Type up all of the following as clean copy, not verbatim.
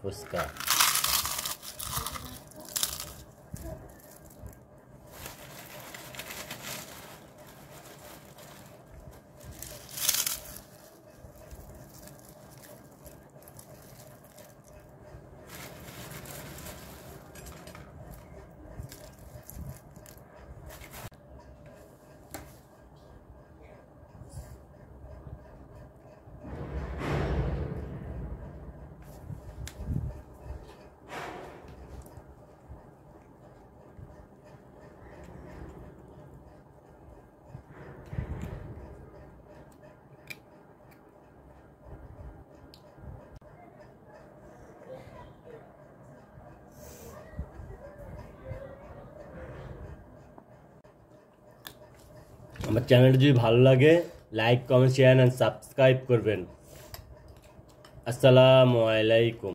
ফুচকা। আমার চ্যানেলটা যদি ভালো লাগে like comment share and subscribe করবেন। আসসালামু আলাইকুম।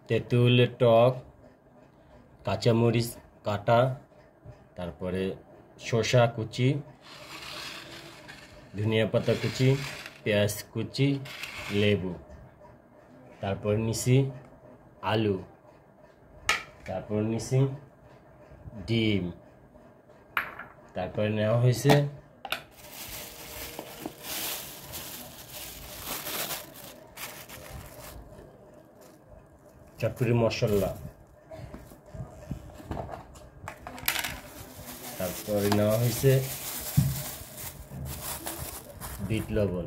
তেঁতুলের টক, কাঁচামরিচ কাটা, তারপরে শসা কুচি, ধনিয়া পাতা কুচি, পেঁয়াজ কুচি, লেবু, তারপর নিছি আলু, তারপর নিছি ডিম, তারপরে নেওয়া হয়েছে চটপটি মশলা, তারপরে নেওয়া হয়েছে বিট লবণ,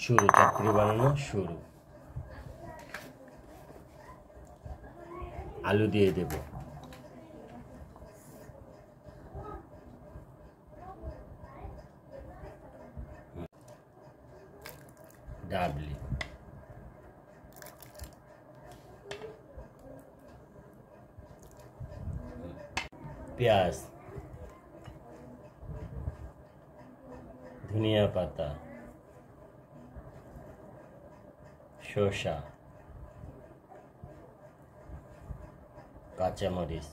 শুরু চটপটি বানানো শুরু। আলু দিয়ে দেব, ডাবলি, পেঁয়াজ, ধনিয়া পাতা, শসা, কাঁচামরিচ,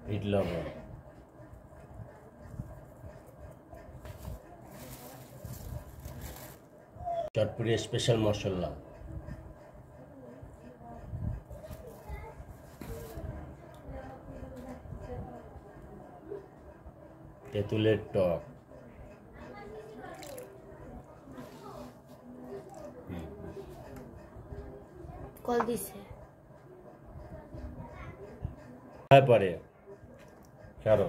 বিট লবণ, চটপটি স্পেশাল মশলা, তেঁতুলের টক, কল দিছে পরে ছাড়ো।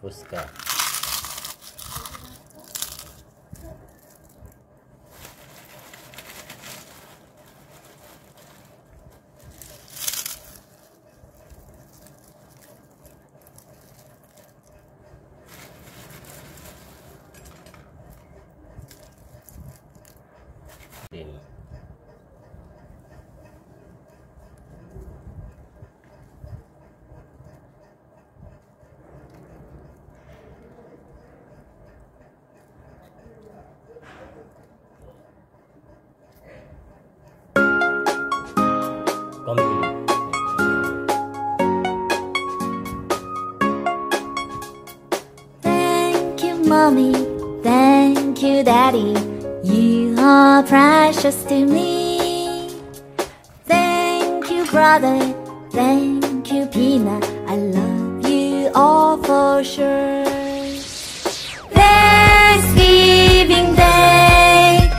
fuska, biriyni, Thank you, mommy. Thank you, daddy. You are precious to me. Thank you, brother. Thank you, Peanut. I love you all for sure. Thanksgiving Day.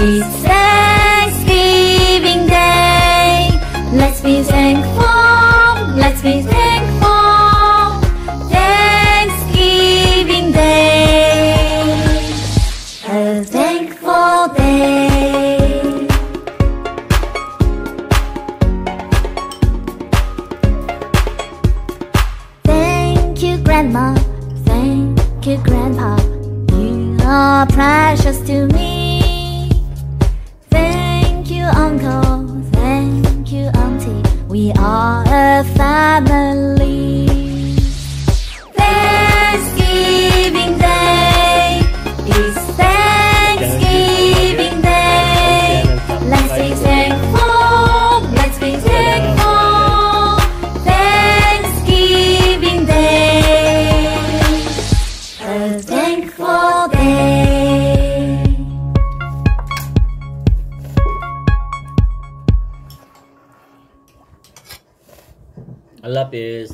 It's Thanksgiving Day. Let's be thankful. Let's be thankful. Thanksgiving Day. A thankful day. Thank you, Grandma. Thank you, Grandpa. You are precious to me. Thank you, Uncle. Thank you, Auntie. We are a family. Thanksgiving Day is Thanksgiving Day. Let's be thankful. Let's be thankful. Thanksgiving Day. A thankful day. আল্লাহ হাফেজ।